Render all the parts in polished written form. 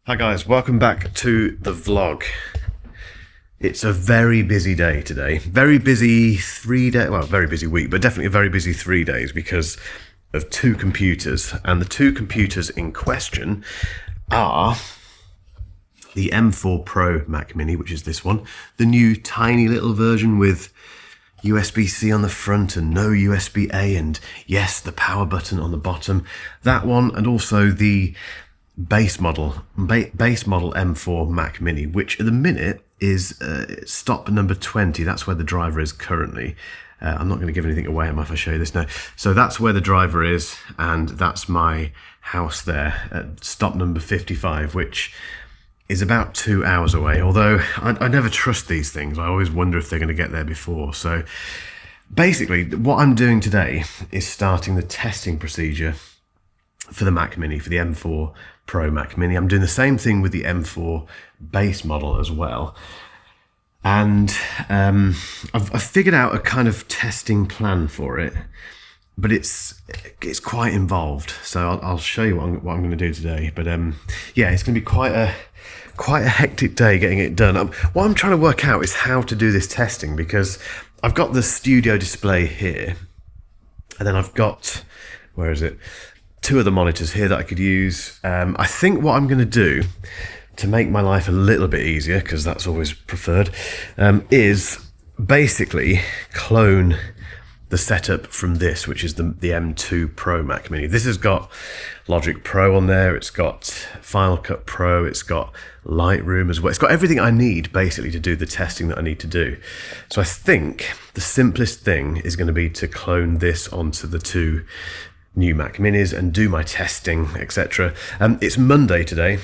Hi guys, welcome back to the vlog. It's a very busy day today. Very busy 3 days, well, very busy week, but definitely a very busy 3 days because of two computers. And the two computers in question are the M4 Pro Mac Mini, which is this one, the new tiny little version with USB-C on the front and no USB-A, and yes, the power button on the bottom. That one, and also the base model M4 Mac Mini, which at the minute is stop number 20. That's where the driver is currently. I'm not going to give anything away if I show you this now. So that's where the driver is, and that's my house there at stop number 55, which is about 2 hours away. Although I never trust these things. I always wonder if they're going to get there before. So basically what I'm doing today is starting the testing procedure for the Mac Mini, for the M4 Pro Mac Mini. I'm doing the same thing with the M4 base model as well. And I've figured out a kind of testing plan for it, but it's quite involved. So I'll show you what I'm going to do today. But yeah, it's going to be quite a hectic day getting it done. What I'm trying to work out is how to do this testing, because I've got the studio display here, and then I've got, where is it? Two other monitors here that I could use. I think what I'm going to do to make my life a little bit easier, because that's always preferred, is basically clone the setup from this, which is the M2 Pro Mac Mini. This has got Logic Pro on there, it's got Final Cut Pro, it's got Lightroom as well. It's got everything I need basically to do the testing that I need to do. So I think the simplest thing is going to be to clone this onto the two new Mac Minis and do my testing, etc. It's Monday today,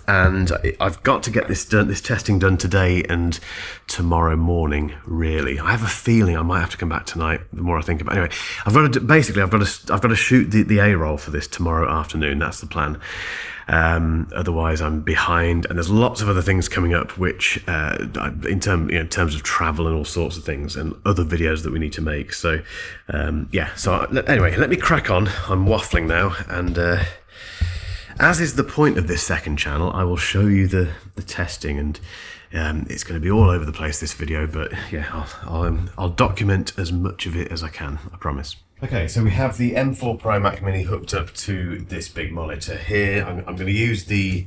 and I've got to get this testing done today and tomorrow morning. Really, I have a feeling I might have to come back tonight. The more I think about it. Anyway, I've got to shoot the A roll for this tomorrow afternoon. That's the plan. Otherwise I'm behind, and there's lots of other things coming up which in terms of travel and all sorts of things and other videos that we need to make. So yeah, so anyway, let me crack on. I'm waffling now, and as is the point of this second channel, I will show you the testing, and it's going to be all over the place, this video, but yeah, I'll document as much of it as I can, I promise. Okay, so we have the M4 Pro Mac Mini hooked up to this big monitor here. I'm going to use the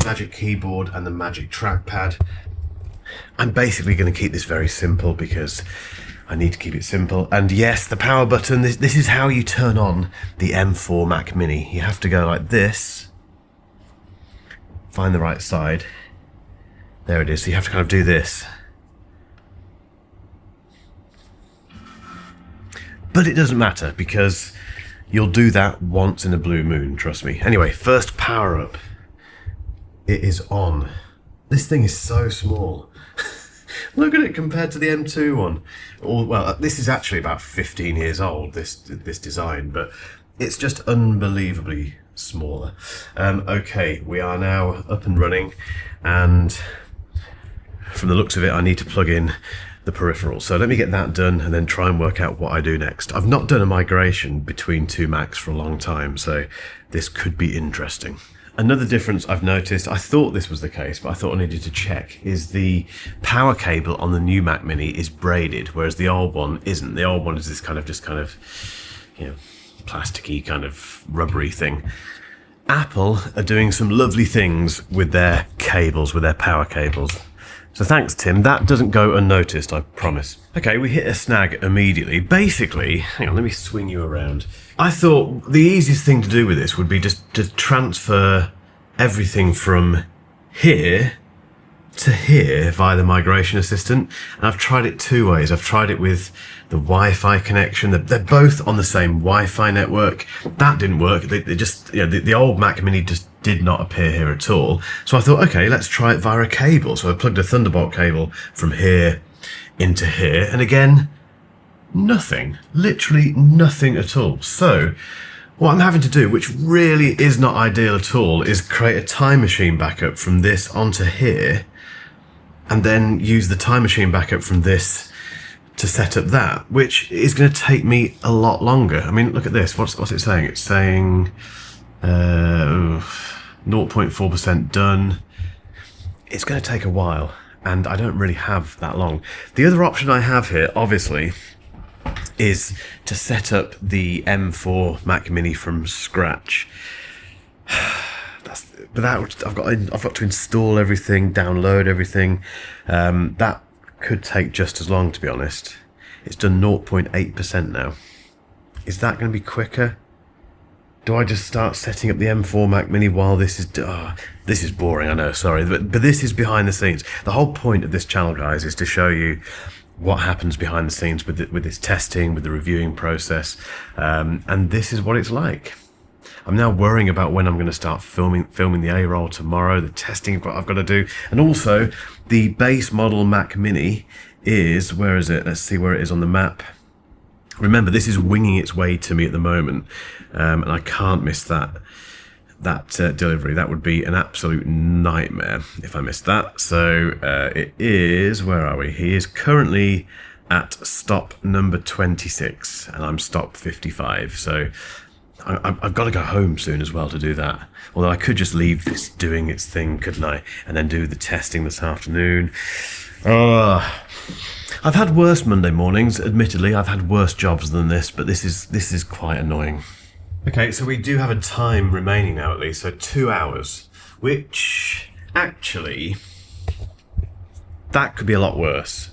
Magic Keyboard and the Magic Trackpad. I'm basically going to keep this very simple because I need to keep it simple. And yes, the power button, this is how you turn on the M4 Mac Mini. You have to go like this, find the right side. There it is, so you have to kind of do this. But it doesn't matter, because you'll do that once in a blue moon, trust me. Anyway, first power up. It is on. This thing is so small. Look at it compared to the M2 one. Well, this is actually about 15 years old, this design, but it's just unbelievably smaller. Okay, we are now up and running, and from the looks of it, I need to plug in the peripheral. So let me get that done and then try and work out what I do next. I've not done a migration between two Macs for a long time, so this could be interesting. Another difference I've noticed, I thought this was the case, but I thought I needed to check, is the power cable on the new Mac Mini is braided, whereas the old one isn't. The old one is this kind of plasticky, kind of rubbery thing. Apple are doing some lovely things with their cables, with their power cables. So thanks, Tim. That doesn't go unnoticed, I promise. Okay, we hit a snag immediately. Basically, hang on, let me swing you around. I thought the easiest thing to do with this would be just to transfer everything from here to here via the migration assistant. And I've tried it two ways. I've tried it with the Wi-Fi connection. They're both on the same Wi-Fi network. That didn't work. They just, the old Mac Mini just did not appear here at all. So I thought, okay, let's try it via a cable. So I plugged a Thunderbolt cable from here into here, and again, nothing, literally nothing at all. So what I'm having to do, which really is not ideal at all, is create a time machine backup from this onto here, and then use the time machine backup from this to set up that, which is going to take me a lot longer. I mean, look at this. What's it saying? It's saying 0.4% done. It's going to take a while, and I don't really have that long. The other option I have here, obviously, is to set up the M4 Mac Mini from scratch. But I've got to install everything, download everything. That could take just as long, to be honest. It's done 0.8% now. Is that going to be quicker? Do I just start setting up the M4 Mac Mini while this is... this is boring, I know, sorry. But this is behind the scenes. The whole point of this channel, guys, is to show you what happens behind the scenes with this testing, with the reviewing process. And this is what it's like. I'm now worrying about when I'm going to start filming the A-roll tomorrow, the testing I've got to do. And also, the base model Mac Mini is... Where is it? Let's see where it is on the map. Remember, this is winging its way to me at the moment, and I can't miss that delivery. That would be an absolute nightmare if I missed that. So it is... Where are we? He is currently at stop number 26, and I'm stop 55. So... I've got to go home soon as well to do that. Although I could just leave this doing its thing, couldn't I? And then do the testing this afternoon. I've had worse Monday mornings, admittedly. I've had worse jobs than this, but this is quite annoying. Okay, so we do have a time remaining now at least, so 2 hours. Which, actually, that could be a lot worse.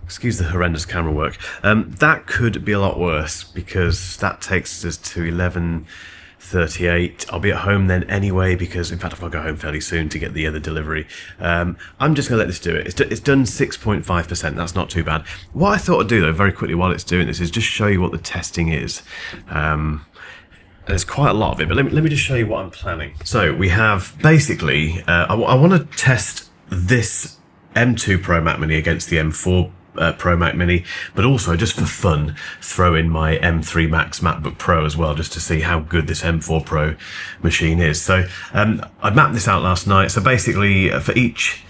Excuse the horrendous camera work. That could be a lot worse because that takes us to 11:38. I'll be at home then anyway because, in fact, I've got to go home fairly soon to get the other delivery. I'm just going to let this do it. It's done 6.5%. That's not too bad. What I thought I'd do, though, very quickly while it's doing this is just show you what the testing is. There's quite a lot of it, but let me just show you what I'm planning. So we have basically, I want to test this M2 Pro Mac Mini against the M4 Pro Mac Mini, but also just for fun throw in my M3 Max MacBook Pro as well, just to see how good this M4 Pro machine is. So I mapped this out last night. So basically for each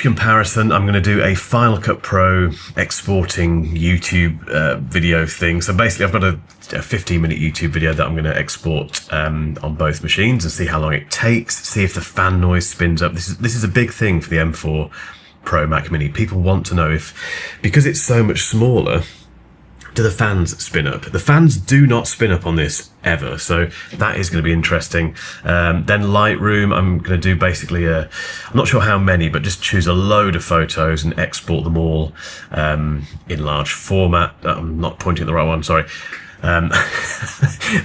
comparison, I'm going to do a Final Cut Pro exporting YouTube video thing. So basically I've got a 15-minute YouTube video that I'm going to export on both machines and see how long it takes, see if the fan noise spins up. This is a big thing for the M4 Pro Mac Mini. People want to know if, because it's so much smaller, do the fans spin up? The fans do not spin up on this ever, so that is going to be interesting. Then Lightroom, I'm going to do basically I'm not sure how many, but just choose a load of photos and export them all in large format. I'm not pointing at the right one, sorry.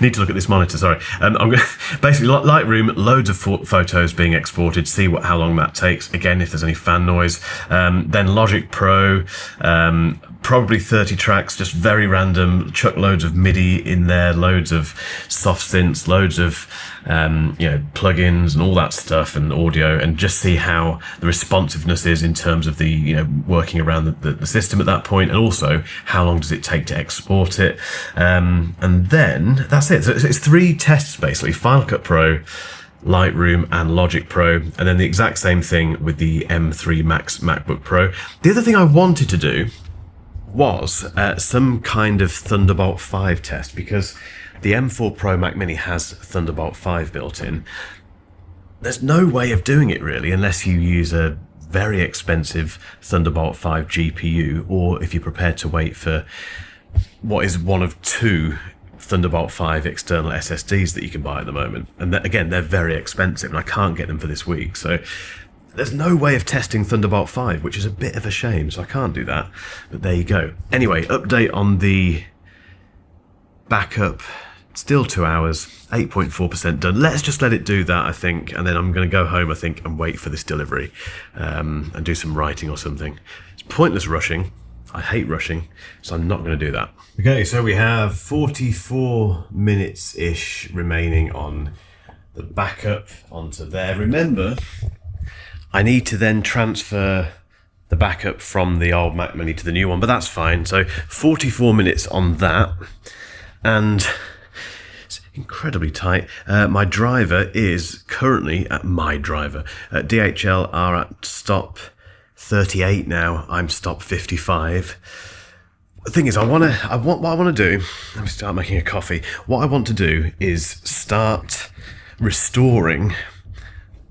Need to look at this monitor, sorry. I'm going to basically Lightroom, loads of photos being exported, see how long that takes, again if there's any fan noise. Then Logic Pro, probably 30 tracks, just very random, chuck loads of MIDI in there, loads of soft synths, loads of plugins and all that stuff, and audio, and just see how the responsiveness is in terms of the working around the system at that point, and also how long does it take to export it. And then that's it. So it's 3 tests basically: Final Cut Pro, Lightroom and Logic Pro, and then the exact same thing with the M3 Max MacBook Pro. The other thing I wanted to do was some kind of Thunderbolt 5 test, because the M4 Pro Mac Mini has Thunderbolt 5 built in. There's no way of doing it really unless you use a very expensive Thunderbolt 5 GPU, or if you're prepared to wait for what is one of 2 Thunderbolt 5 external SSDs that you can buy at the moment. And again, they're very expensive and I can't get them for this week. So there's no way of testing Thunderbolt 5, which is a bit of a shame. So I can't do that, but there you go. Anyway, update on the backup. Still 2 hours, 8.4% done. Let's just let it do that, I think. And then I'm going to go home, I think, and wait for this delivery and do some writing or something. It's pointless rushing. I hate rushing, so I'm not going to do that. Okay, so we have 44 minutes-ish remaining on the backup onto there. Remember, I need to then transfer the backup from the old Mac Mini to the new one, but that's fine. So 44 minutes on that, and it's incredibly tight. My driver is currently at DHL are at stop 38 now. I'm stop 55. The thing is, what I want to do, let me start making a coffee. What I want to do is start restoring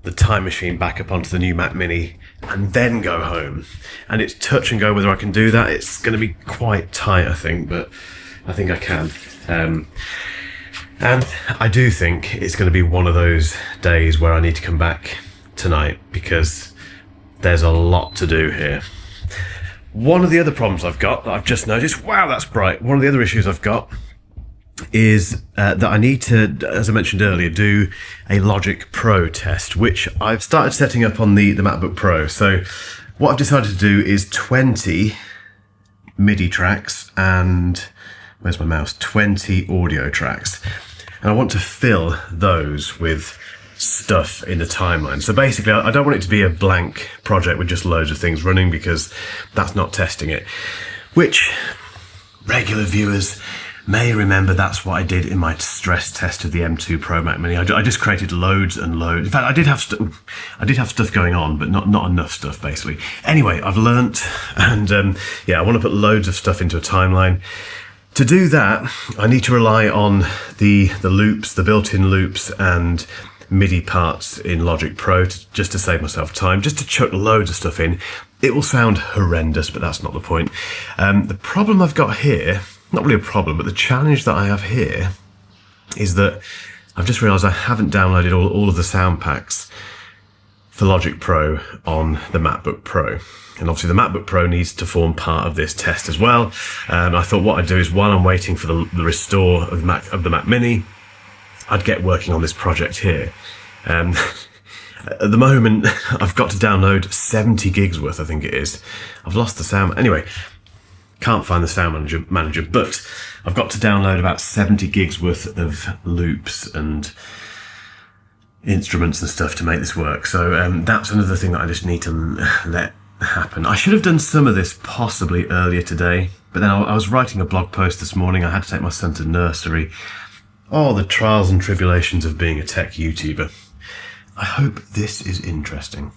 the time machine back up onto the new Mac Mini and then go home. And it's touch and go whether I can do that. It's going to be quite tight, I think, but I think I can. And I do think it's going to be one of those days where I need to come back tonight because there's a lot to do here. One of the other problems I've got that I've just noticed, wow, that's bright. One of the other issues I've got is that I need to, as I mentioned earlier, do a Logic Pro test, which I've started setting up on the MacBook Pro. So what I've decided to do is 20 MIDI tracks and, where's my mouse, 20 audio tracks. And I want to fill those with stuff in the timeline. So basically, I don't want it to be a blank project with just loads of things running because that's not testing it. Which regular viewers may remember that's what I did in my stress test of the M2 Pro Mac Mini. I just created loads and loads. In fact, I did have stuff going on, but not enough stuff, basically. Anyway, I've learnt, and yeah, I want to put loads of stuff into a timeline. To do that, I need to rely on the loops, the built-in loops and MIDI parts in Logic Pro just to save myself time, just to chuck loads of stuff in. It will sound horrendous, but that's not the point. The problem I've got here, not really a problem, but the challenge that I have here is that I've just realised I haven't downloaded all of the sound packs for Logic Pro on the MacBook Pro. And obviously the MacBook Pro needs to form part of this test as well. I thought what I'd do is while I'm waiting for the restore of the Mac Mini, I'd get working on this project here. At the moment, I've got to download 70 gigs worth, I think it is. I've lost the sound. Anyway, can't find the sound manager, but I've got to download about 70 gigs worth of loops and instruments and stuff to make this work. So that's another thing that I just need to let happen. I should have done some of this possibly earlier today, but then I was writing a blog post this morning. I had to take my son to nursery. Oh, the trials and tribulations of being a tech YouTuber. I hope this is interesting.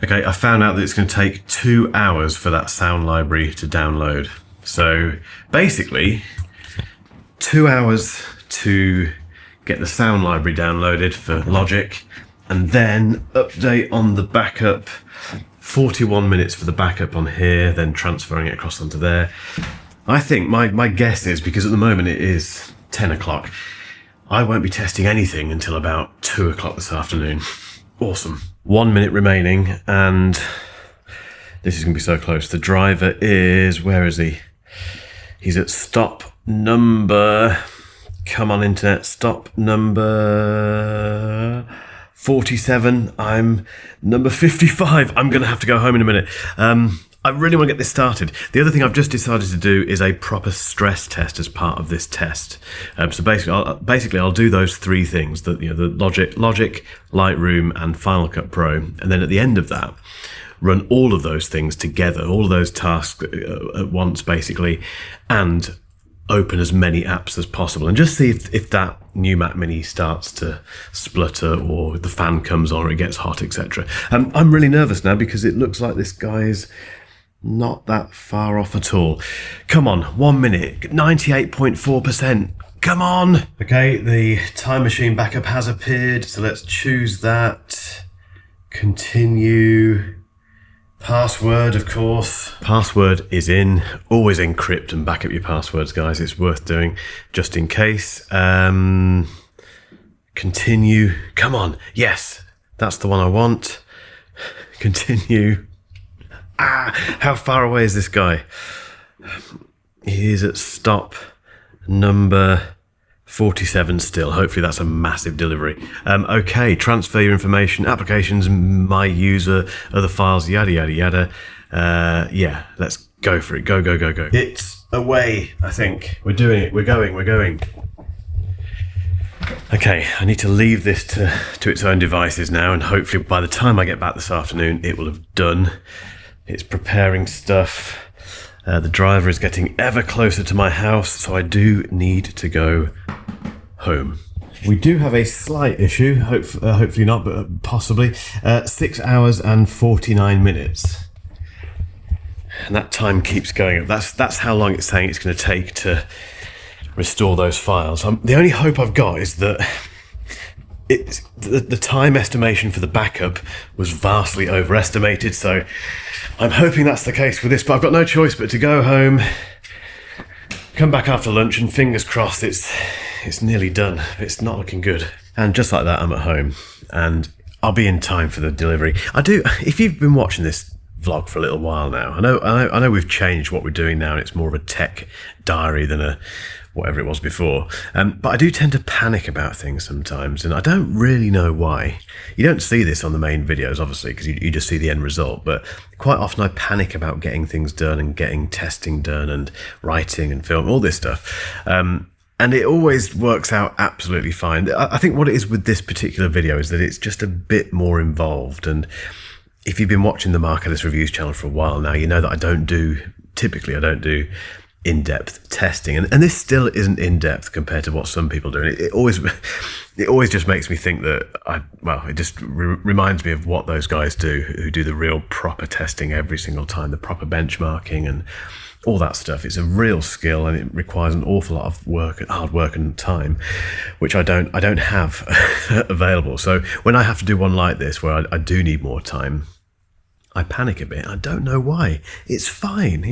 Okay, I found out that it's going to take 2 hours for that sound library to download. So basically, 2 hours to get the sound library downloaded for Logic, and then update on the backup, 41 minutes for the backup on here, then transferring it across onto there. I think my guess is, because at the moment it is 10 o'clock, I won't be testing anything until about 2 o'clock this afternoon. Awesome. 1 minute remaining, and this is going to be so close. The driver is, where is he? He's at stop number, come on internet, stop number 47. I'm number 55. I'm going to have to go home in a minute. I really want to get this started. The other thing I've just decided to do is a proper stress test as part of this test. So basically, I'll do those three things: the Logic, Lightroom, and Final Cut Pro, and then at the end of that, run all of those things together, all of those tasks at once, basically, and open as many apps as possible, and just see if that new Mac Mini starts to splutter, or the fan comes on, or it gets hot, etc. I'm really nervous now because it looks like this guy's not that far off at all. Come on, 1 minute, 98.4%. Come on. Okay, the time machine backup has appeared, so let's choose that. Continue. Password, of course. Password is in. Always encrypt and back up your passwords, guys. It's worth doing just in case. Continue. Come on. Yes, that's the one I want. Continue. How far away is this guy? He is at stop number 47 still. Hopefully that's a massive delivery. Okay, transfer your information, applications, my user, other files, yada, yada, yada. Yeah, let's go for it. Go, go, go, go. It's away, I think. We're doing it. We're going. Okay, I need to leave this to its own devices now, and hopefully by the time I get back this afternoon, it will have done. It's preparing stuff. The driver is getting ever closer to my house, so I do need to go home. We do have a slight issue, hopefully not, but possibly. 6 hours and 49 minutes. And that time keeps going up. That's how long it's saying it's going to take to restore those files. The only hope I've got is that the time estimation for the backup was vastly overestimated, so I'm hoping that's the case with this, but I've got no choice but to go home, come back after lunch, and fingers crossed it's nearly done. It's not looking good. And just like that, I'm at home, and I'll be in time for the delivery. If you've been watching this vlog for a little while now, I know we've changed what we're doing now, and it's more of a tech diary than a whatever it was before. But I do tend to panic about things sometimes, and I don't really know why. You don't see this on the main videos, obviously, because you just see the end result, but quite often I panic about getting things done and getting testing done and writing and film, all this stuff. And it always works out absolutely fine. I think what it is with this particular video is that it's just a bit more involved, and if you've been watching the Mark Ellis Reviews channel for a while now, you know that I don't do in-depth testing, and this still isn't in-depth compared to what some people do. And it always just makes me think that it just reminds me of what those guys do who do the real proper testing every single time, the proper benchmarking and all that stuff. It's a real skill, and it requires an awful lot of hard work and time, which I don't have available. So when I have to do one like this, where I do need more time, I panic a bit. I don't know why. It's fine,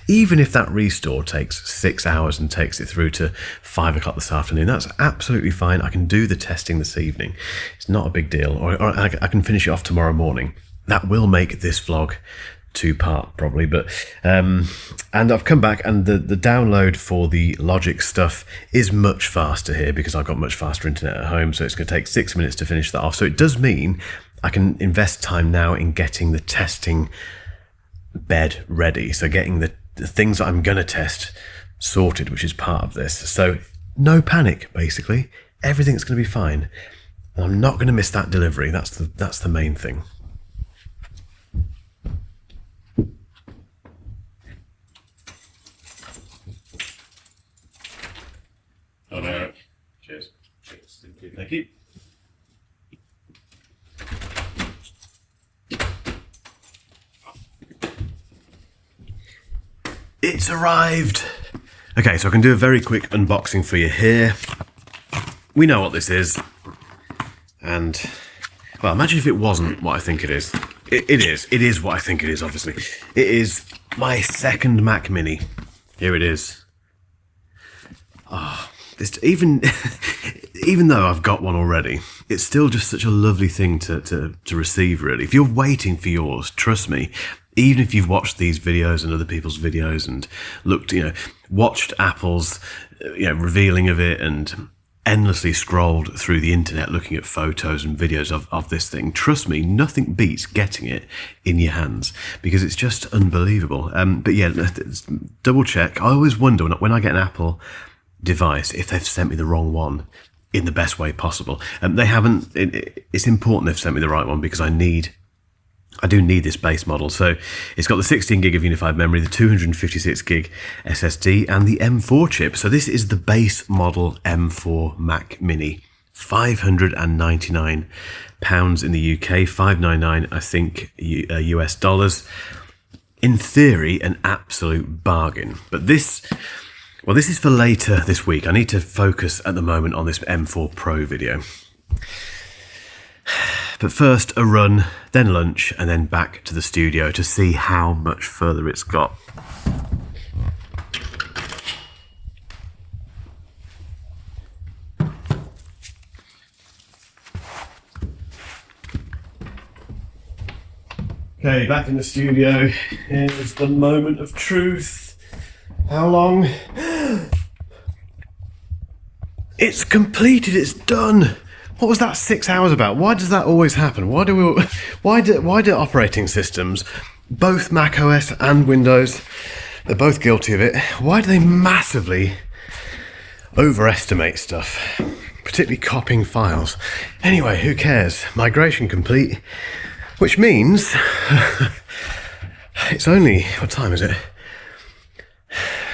even if that restore takes 6 hours and takes it through to 5 o'clock this afternoon, that's absolutely fine. I can do the testing this evening. It's not a big deal, or I can finish it off tomorrow morning. That will make this vlog 2-part probably, but and I've come back, and the download for the Logic stuff is much faster here because I've got much faster internet at home, so it's going to take 6 minutes to finish that off. So it does mean I can invest time now in getting the testing bed ready, so getting the things that I'm going to test sorted, which is part of this. So no panic, basically. Everything's going to be fine, and I'm not going to miss that delivery. That's the main thing. Oh no! Cheers. Thank you. It's arrived! Okay, so I can do a very quick unboxing for you here. We know what this is. And, well, imagine if it wasn't what I think it is. It is. It is what I think it is, obviously. It is my second Mac Mini. Here it is. Even though I've got one already, it's still just such a lovely thing to receive, really. If you're waiting for yours, trust me, even if you've watched these videos and other people's videos and watched Apple's, revealing of it and endlessly scrolled through the internet looking at photos and videos of this thing, trust me, nothing beats getting it in your hands because it's just unbelievable. But yeah, double check. I always wonder when I get an Apple device if they've sent me the wrong one in the best way possible. They haven't. It's important they've sent me the right one because I do need this base model. So it's got the 16 gig of unified memory, the 256 gig SSD, and the M4 chip. So this is the base model M4 Mac Mini. £599 in the UK, $599 I think US dollars. In theory, an absolute bargain. But this is for later this week. I need to focus at the moment on this M4 Pro video. But first a run, then lunch, and then back to the studio to see how much further it's got. Okay, back in the studio. Here's the moment of truth. How long? It's completed, it's done. What was that 6 hours about? Why does that always happen? Why do operating systems, both Mac OS and Windows, they're both guilty of it, why do they massively overestimate stuff? Particularly copying files. Anyway, who cares? Migration complete, which means it's only, what time is it?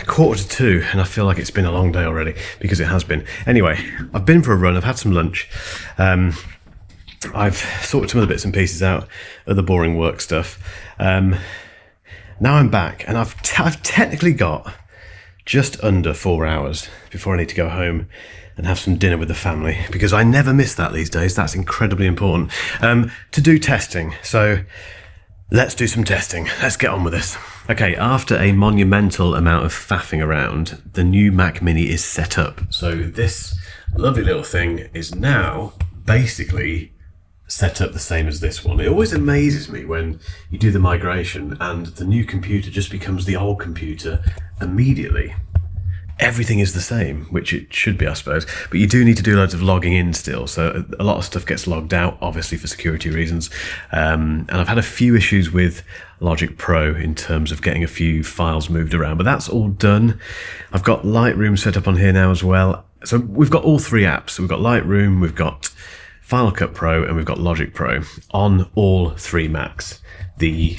1:45, and I feel like it's been a long day already because it has been. Anyway, I've been for a run, I've had some lunch, I've sorted some of the bits and pieces out of the boring work stuff. Now I'm back, and I've technically got just under 4 hours before I need to go home and have some dinner with the family, because I never miss that these days. That's incredibly important. To do testing. So let's do some testing. Let's get on with this. Okay, after a monumental amount of faffing around, the new Mac Mini is set up. So this lovely little thing is now basically set up the same as this one. It always amazes me when you do the migration and the new computer just becomes the old computer immediately. Everything is the same, which it should be, I suppose, but you do need to do loads of logging in still, so a lot of stuff gets logged out, obviously for security reasons, and I've had a few issues with Logic Pro in terms of getting a few files moved around, but that's all done. I've got Lightroom set up on here now as well, so we've got all three apps. We've got Lightroom, we've got Final Cut Pro, and we've got Logic Pro on all three Macs. The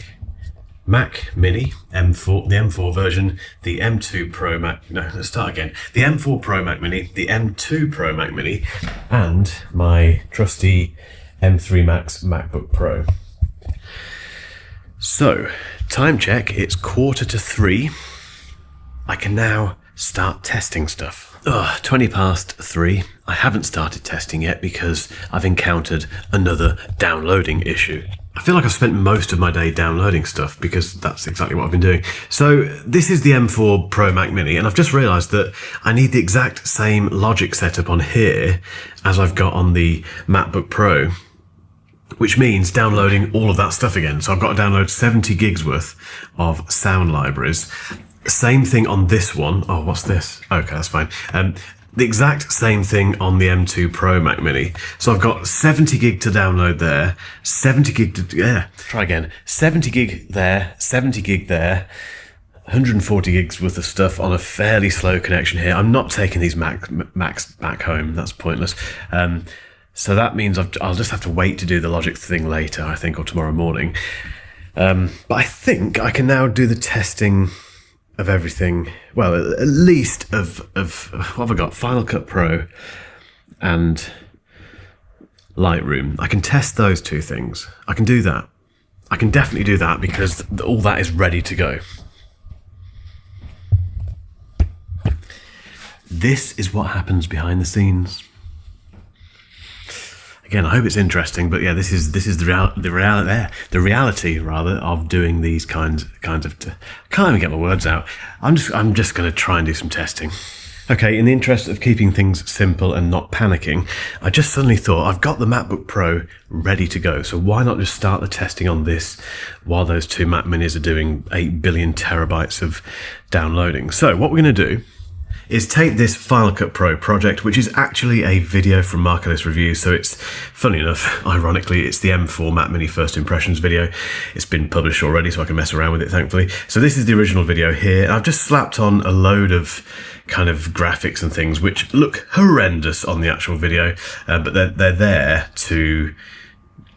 Mac Mini M4, the M4 version, the M2 Pro Mac, no, let's start again. The M4 Pro Mac Mini, the M2 Pro Mac Mini, and my trusty M3 Max MacBook Pro. So, time check, it's 2:45. I can now start testing stuff. 20 past 3. I haven't started testing yet because I've encountered another downloading issue. I feel like I've spent most of my day downloading stuff because that's exactly what I've been doing. So this is the M4 Pro Mac Mini, and I've just realised that I need the exact same Logic setup on here as I've got on the MacBook Pro, which means downloading all of that stuff again. So I've got to download 70 gigs worth of sound libraries. Same thing on this one. Oh, what's this? Okay, that's fine. The exact same thing on the M2 Pro Mac Mini. So I've got 70 gig to download there, 70 gig to, try again, 70 gig there, 70 gig there, 140 gigs worth of stuff on a fairly slow connection here. I'm not taking these Macs back home, that's pointless. So that means I'll just have to wait to do the Logic thing later, I think, or tomorrow morning. But I think I can now do the testing of everything, well, at least of what have I got? Final Cut Pro and Lightroom. I can test those two things. I can do that. I can definitely do that because all that is ready to go. This is what happens behind the scenes. Again, I hope it's interesting, but yeah, this is the reality of doing these kinds of. Can't even get my words out. I'm just going to try and do some testing. Okay, in the interest of keeping things simple and not panicking, I just suddenly thought I've got the MacBook Pro ready to go, so why not just start the testing on this while those two Mac Minis are doing 8 billion terabytes of downloading. So what we're going to do is take this Final Cut Pro project, which is actually a video from Mark Ellis Reviews. So it's, funny enough, ironically, it's the M4 Mac Mini First Impressions video. It's been published already, so I can mess around with it, thankfully. So this is the original video here. I've just slapped on a load of kind of graphics and things, which look horrendous on the actual video, but they're there to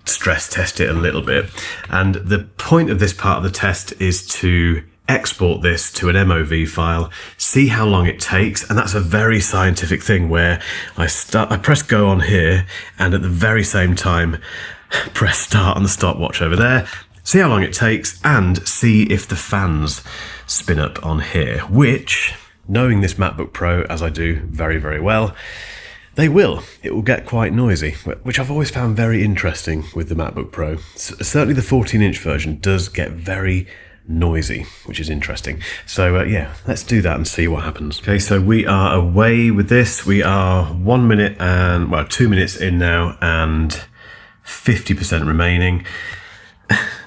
stress test it a little bit. And the point of this part of the test is to export this to an MOV file, see how long it takes, and that's a very scientific thing where I press go on here, and at the very same time press start on the stopwatch over there, see how long it takes, and see if the fans spin up on here, which, knowing this MacBook Pro as I do very, very well, they will. It will get quite noisy, which I've always found very interesting with the MacBook Pro. Certainly the 14-inch version does get very noisy, which is interesting. So yeah, let's do that and see what happens. Okay, so we are away with this. We are 1 minute and, well, 2 minutes in now and 50% remaining.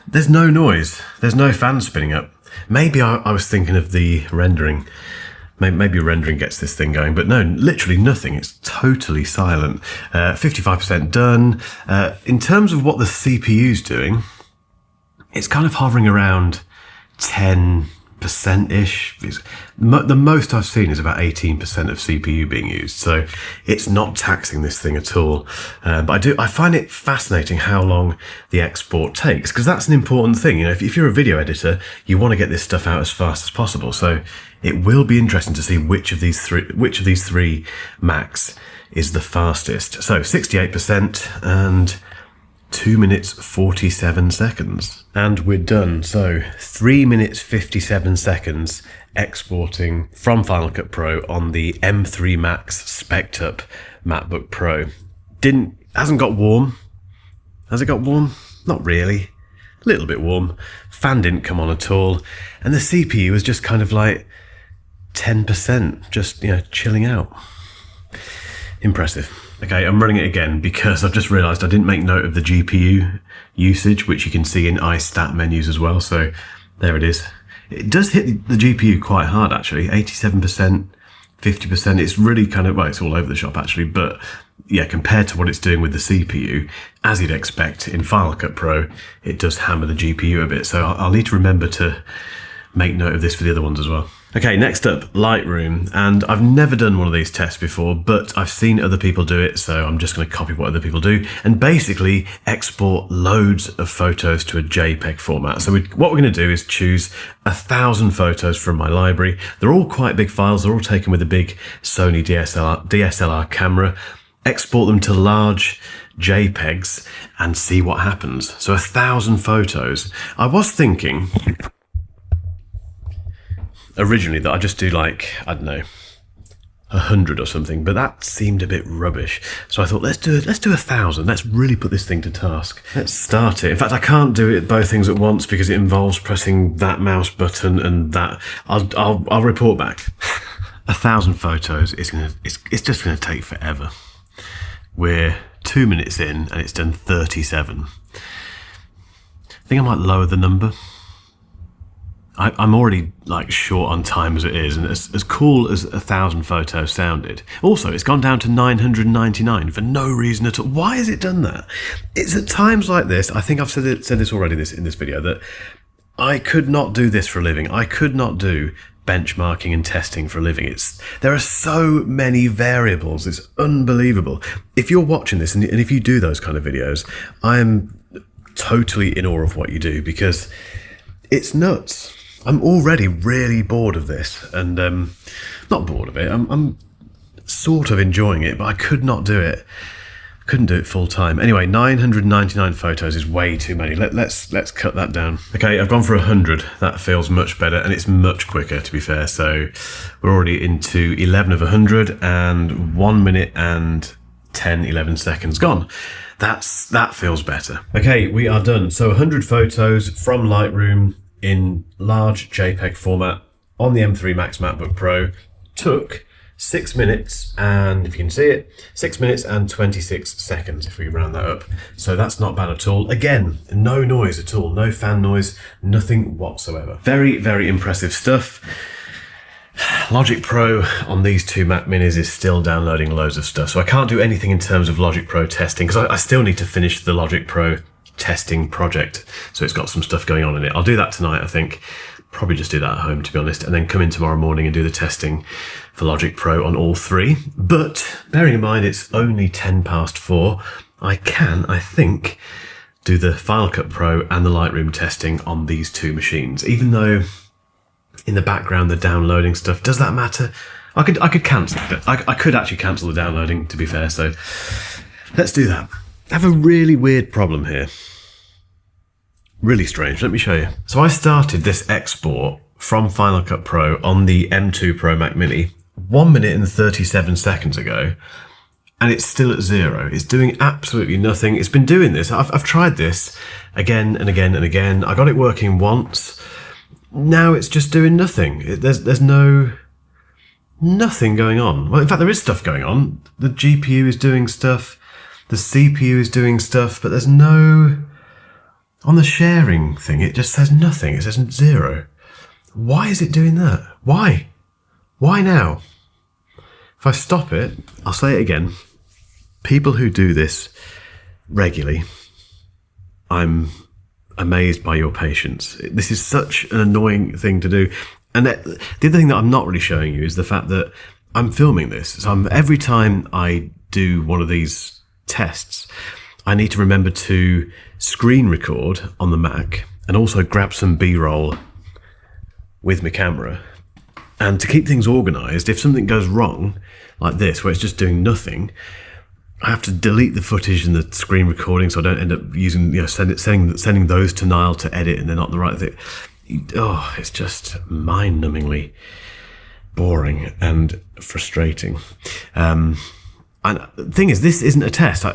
There's no noise. There's no fan spinning up. Maybe I was thinking of the rendering. Maybe rendering gets this thing going, but no, literally nothing. It's totally silent. 55% done. In terms of what the CPU's doing, it's kind of hovering around 10%-ish. The most I've seen is about 18% of CPU being used, so it's not taxing this thing at all. But I find it fascinating how long the export takes, because that's an important thing. You know, if you're a video editor, you want to get this stuff out as fast as possible. So it will be interesting to see which of these three Macs is the fastest. So 68% and 2 minutes 47 seconds. And we're done. So 3 minutes 57 seconds exporting from Final Cut Pro on the M3 Max Spec'd Up MacBook Pro. Hasn't got warm. Has it got warm? Not really. A little bit warm. Fan didn't come on at all. And the CPU was just kind of like 10%, just, chilling out. Impressive. Okay, I'm running it again because I've just realised I didn't make note of the GPU usage, which you can see in iStat menus as well. So there it is. It does hit the GPU quite hard, actually. 87%, 50%. It's really kind of, well, it's all over the shop, actually. But yeah, compared to what it's doing with the CPU, as you'd expect in Final Cut Pro, it does hammer the GPU a bit. So I'll need to remember to make note of this for the other ones as well. Okay, next up, Lightroom. And I've never done one of these tests before, but I've seen other people do it, so I'm just going to copy what other people do and basically export loads of photos to a JPEG format. So what we're going to do is choose 1,000 photos from my library. They're all quite big files. They're all taken with a big Sony DSLR camera. Export them to large JPEGs and see what happens. So 1,000 photos. I was thinking originally that I'd just do like, I don't know, 100 or something, but that seemed a bit rubbish. So I thought, let's do 1,000. Let's really put this thing to task. Let's start it. In fact, I can't do it both things at once because it involves pressing that mouse button and that. I'll report back. 1,000 photos it's just gonna take forever. We're 2 minutes in and it's done 37. I think I might lower the number. I'm already like short on time as it is, and as cool as 1,000 photos sounded. Also, it's gone down to 999 for no reason at all. Why has it done that? It's at times like this, I think I've said this already in this video, that I could not do this for a living. I could not do benchmarking and testing for a living. There are so many variables. It's unbelievable. If you're watching this and if you do those kind of videos, I am totally in awe of what you do because it's nuts. I'm already really bored of this, and not bored of it. I'm sort of enjoying it, but I could not do it. Couldn't do it full time. Anyway, 999 photos is way too many. Let's cut that down. Okay, I've gone for 100. That feels much better, and it's much quicker, to be fair. So we're already into 11 of 100, and 1 minute and 11 seconds gone. That feels better. Okay, we are done. So 100 photos from Lightroom in large JPEG format on the M3 Max MacBook Pro took 6 minutes, and if you can see it, 6 minutes and 26 seconds if we round that up. So that's not bad at all. Again, no noise at all, no fan noise, nothing whatsoever. Very, very impressive stuff. Logic Pro on these two Mac Minis is still downloading loads of stuff, so I can't do anything in terms of Logic Pro testing because I still need to finish the Logic Pro testing project, so it's got some stuff going on in it. I'll do that tonight, I think. Probably just do that at home, to be honest, and then come in tomorrow morning and do the testing for Logic Pro on all three. But bearing in mind it's only 4:10, I can, I think, do the Final Cut Pro and the Lightroom testing on these two machines, even though in the background they're downloading stuff. Does that matter? I could cancel it. I could actually cancel the downloading, to be fair, so let's do that. I have a really weird problem here. Really strange. Let me show you. So I started this export from Final Cut Pro on the M2 Pro Mac Mini 1 minute and 37 seconds ago, and it's still at 0. It's doing absolutely nothing. It's been doing this. I've tried this again and again and again. I got it working once. Now it's just doing nothing. There's nothing going on. Well, in fact, there is stuff going on. The GPU is doing stuff. The CPU is doing stuff, but there's no... On the sharing thing, it just says nothing. It says 0. Why is it doing that? Why? Why now? If I stop it, I'll say it again. People who do this regularly, I'm amazed by your patience. This is such an annoying thing to do. And the other thing that I'm not really showing you is the fact that I'm filming this. So every time I do one of these tests, I need to remember to screen record on the Mac and also grab some B-roll with my camera. And to keep things organized, if something goes wrong, like this, where it's just doing nothing, I have to delete the footage and the screen recording so I don't end up using, sending those to Niall to edit and they're not the right thing. Oh, it's just mind-numbingly boring and frustrating. And the thing is, this isn't a test.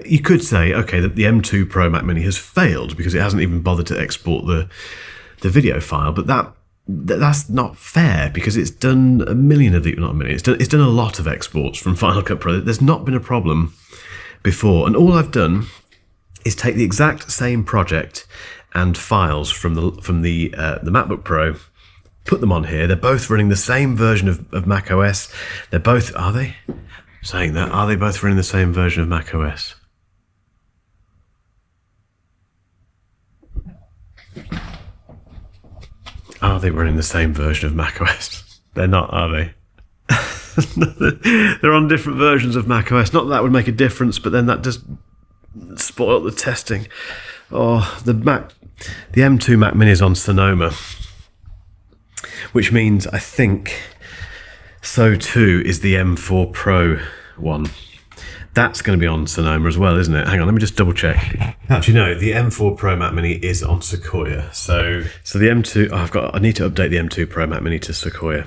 You could say, okay, that the M2 Pro Mac Mini has failed because it hasn't even bothered to export the video file, but that's not fair because it's done a million of the, not a million, it's done a lot of exports from Final Cut Pro. There's not been a problem before, and all I've done is take the exact same project and files from the MacBook Pro, put them on here. They're both running the same version of Mac OS. They're both, are they? Saying that, are they both running the same version of Mac OS? Are they running the same version of Mac OS? They're not, are they? They're on different versions of Mac OS. Not that would make a difference, but then that does spoil the testing. Oh, the M2 Mac Mini is on Sonoma, which means I think so too is the M4 Pro one. That's going to be on Sonoma as well, isn't it? Hang on, let me just double check. Actually, no, the M4 Pro Mac Mini is on Sequoia. So the M2, I need to update the M2 Pro Mac Mini to Sequoia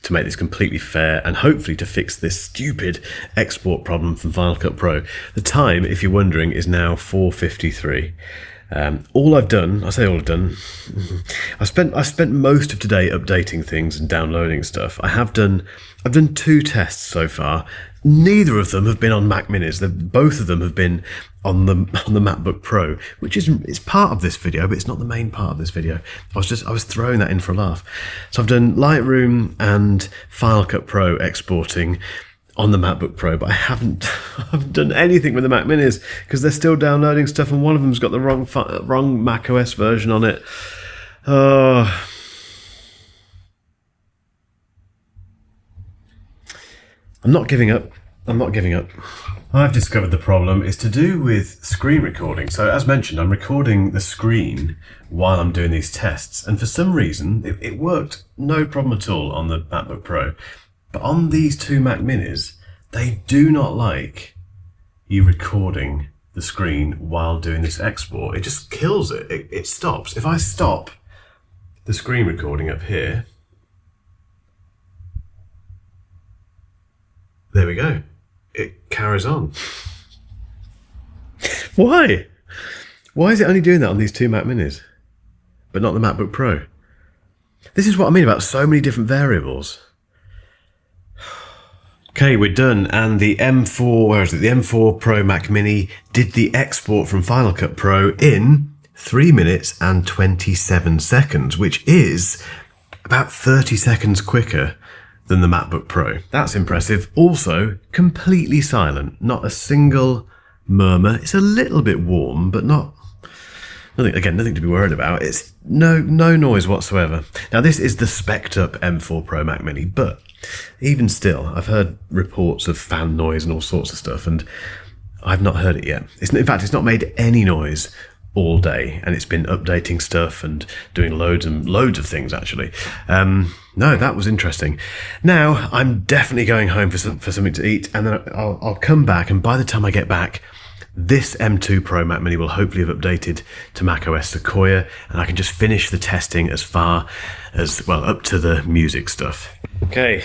to make this completely fair and hopefully to fix this stupid export problem from Final Cut Pro. The time, if you're wondering, is now 4:53. All I've done, I say all I've done, I spent most of today updating things and downloading stuff. I've done 2 tests so far. Neither of them have been on Mac Minis. Both of them have been on the MacBook Pro, which it's part of this video, but it's not the main part of this video. I was throwing that in for a laugh. So I've done Lightroom and Final Cut Pro exporting on the MacBook Pro, but I haven't done anything with the Mac Minis because they're still downloading stuff, and one of them's got the wrong Mac OS version on it. I'm not giving up. I've discovered the problem is to do with screen recording. So as mentioned, I'm recording the screen while I'm doing these tests, and for some reason it worked no problem at all on the MacBook Pro. But on these 2 Mac Minis, they do not like you recording the screen while doing this export. It just kills it. It stops. If I stop the screen recording up here, there we go. It carries on. Why? Why is it only doing that on these 2 Mac Minis, but not the MacBook Pro? This is what I mean about so many different variables. Okay, we're done, and the M4, where is it? The M4 Pro Mac Mini did the export from Final Cut Pro in 3 minutes and 27 seconds, which is about 30 seconds quicker than the MacBook Pro. That's impressive. Also, completely silent. Not a single murmur. It's a little bit warm, but nothing to be worried about. It's no noise whatsoever. Now, this is the spec'd up M4 Pro Mac Mini, but even still, I've heard reports of fan noise and all sorts of stuff, and I've not heard it yet. In fact, it's not made any noise all day, and it's been updating stuff and doing loads and loads of things, actually. No, that was interesting. Now, I'm definitely going home for something to eat, and then I'll come back, and by the time I get back, this M2 Pro Mac Mini will hopefully have updated to macOS Sequoia, and I can just finish the testing as far as, well, up to the music stuff. Okay,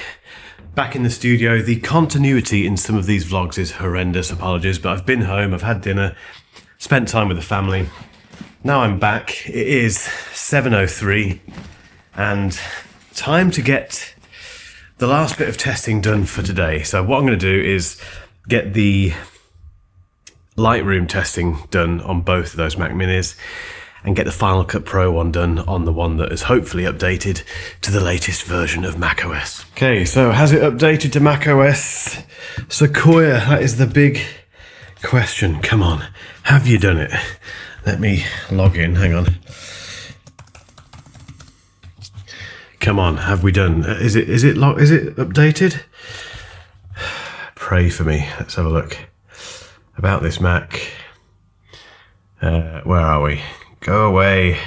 back in the studio. The continuity in some of these vlogs is horrendous, apologies, but I've been home, I've had dinner, spent time with the family. Now I'm back. It is 7:03, and time to get the last bit of testing done for today. So what I'm going to do is get the Lightroom testing done on both of those Mac Minis and get the Final Cut Pro one done on the one that is hopefully updated to the latest version of macOS. Okay, so has it updated to macOS Sequoia? That is the big question. Come on, have you done it? Let me log in, hang on. Come on, have we done? Is it updated? Pray for me. Let's have a look. About this Mac. Where are we? Go away.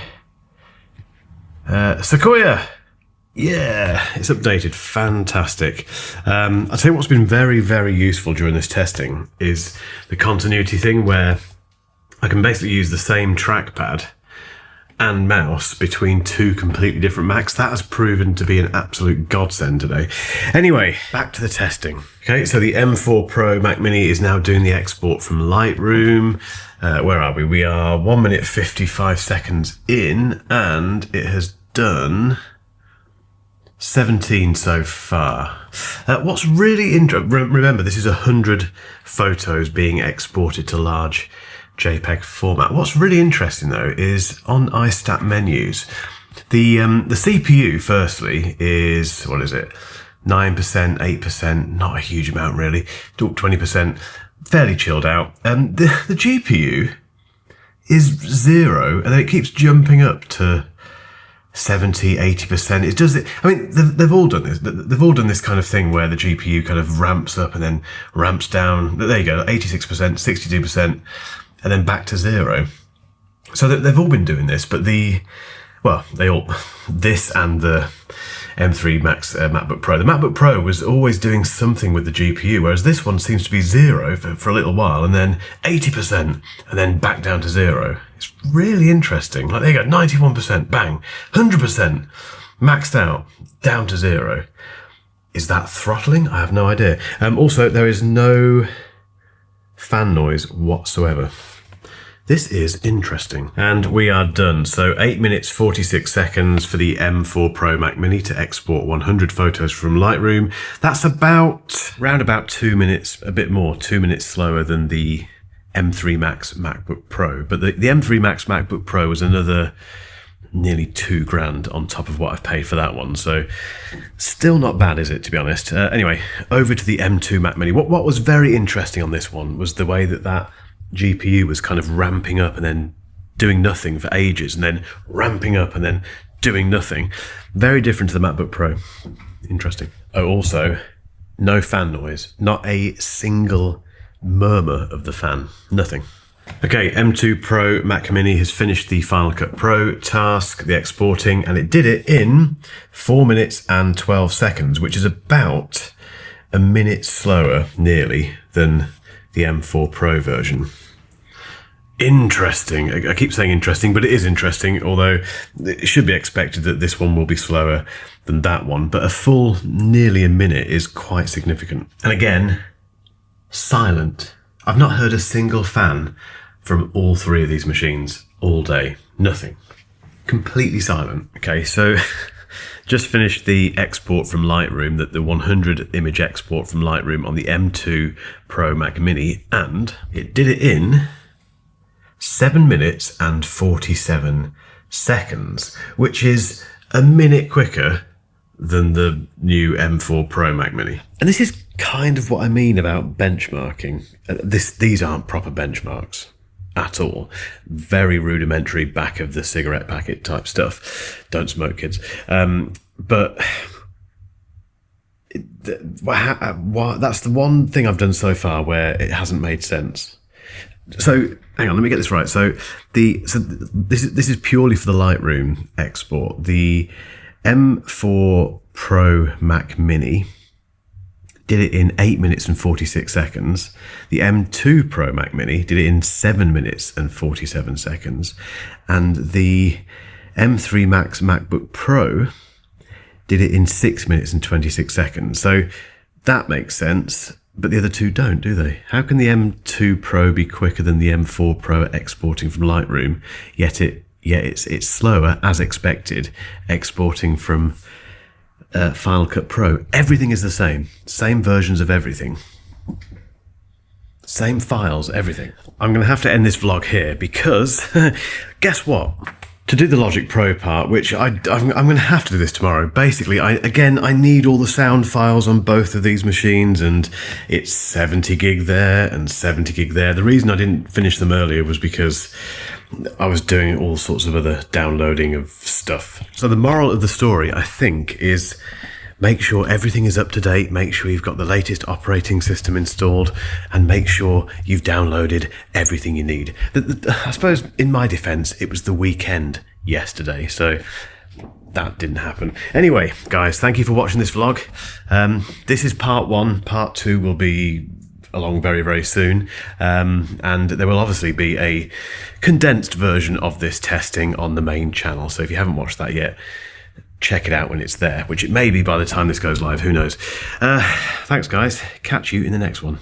Sequoia! Yeah, it's updated. Fantastic. I'll tell you what's been very, very useful during this testing is the continuity thing, where I can basically use the same trackpad and mouse between two completely different Macs. That has proven to be an absolute godsend today. Anyway, back to the testing. Okay, so the M4 Pro Mac Mini is now doing the export from Lightroom. Where are we? We are 1 minute 55 seconds in, and it has done 17 so far. What's really interesting, remember this is 100 photos being exported to large JPEG format. What's really interesting though is on iStat menus, the CPU firstly is, what is it, 9%, 8%, not a huge amount really, 20%, fairly chilled out. The GPU is 0, and then it keeps jumping up to 70, 80%. It does it. I mean, they've all done this. They've all done this kind of thing where the GPU kind of ramps up and then ramps down. There you go, 86%, 62%. And then back to 0. So they've all been doing this, but this and the M3 Max MacBook Pro. The MacBook Pro was always doing something with the GPU, whereas this one seems to be 0 for a little while, and then 80%, and then back down to 0. It's really interesting. Like, there you go, 91%, bang, 100%, maxed out, down to 0. Is that throttling? I have no idea. Also, there is no fan noise whatsoever. This is interesting. And we are done. So 8 minutes 46 seconds for the M4 Pro Mac Mini to export 100 photos from Lightroom. That's round about 2 minutes, a bit more, 2 minutes slower than the M3 Max MacBook Pro. But the M3 Max MacBook Pro was another nearly $2,000 on top of what I've paid for that one. So still not bad, is it, to be honest? Anyway, over to the M2 Mac Mini. What was very interesting on this one was the way that GPU was kind of ramping up and then doing nothing for ages, and then ramping up and then doing nothing. Very different to the MacBook Pro. Interesting. Oh, also, no fan noise. Not a single murmur of the fan. Nothing. Okay, M2 Pro Mac Mini has finished the Final Cut Pro task, the exporting, and it did it in 4 minutes and 12 seconds, which is about a minute slower, nearly, than the M4 Pro version. Interesting. I keep saying interesting, but it is interesting, although it should be expected that this one will be slower than that one, but a full nearly a minute is quite significant. And again, silent. I've not heard a single fan from all three of these machines all day. Nothing. Completely silent. Okay, so just finished the export from Lightroom, the 100 image export from Lightroom on the M2 Pro Mac Mini, and it did it in 7 minutes and 47 seconds, which is a minute quicker than the new M4 Pro Mac Mini. And this is kind of what I mean about benchmarking. These aren't proper benchmarks at all. Very rudimentary, back of the cigarette packet type stuff. Don't smoke, kids. But that's the one thing I've done so far where it hasn't made sense. So hang on, let me get this right. So this is purely for the Lightroom export. The M4 Pro Mac Mini did it in 8 minutes and 46 seconds. The M2 Pro Mac Mini did it in 7 minutes and 47 seconds. And the M3 Max MacBook Pro did it in 6 minutes and 26 seconds. So that makes sense, but the other two don't, do they? How can the M2 Pro be quicker than the M4 Pro at exporting from Lightroom, yet it's slower, as expected, exporting from Final Cut Pro? Everything is the same versions of everything, same files, everything. I'm going to have to end this vlog here because guess what? To do the Logic Pro part, which I'm going to have to do this tomorrow. Basically, I need all the sound files on both of these machines, and it's 70 gig there and 70 gig there. The reason I didn't finish them earlier was because I was doing all sorts of other downloading of stuff. So the moral of the story, I think, is make sure everything is up to date, make sure you've got the latest operating system installed, and make sure you've downloaded everything you need. I suppose, in my defense, it was the weekend yesterday, so that didn't happen. Anyway, guys, thank you for watching this vlog. This is part 1. Part 2 will be along very, very soon. And there will obviously be a condensed version of this testing on the main channel. So if you haven't watched that yet, check it out when it's there, which it may be by the time this goes live, who knows. Thanks, guys. Catch you in the next one.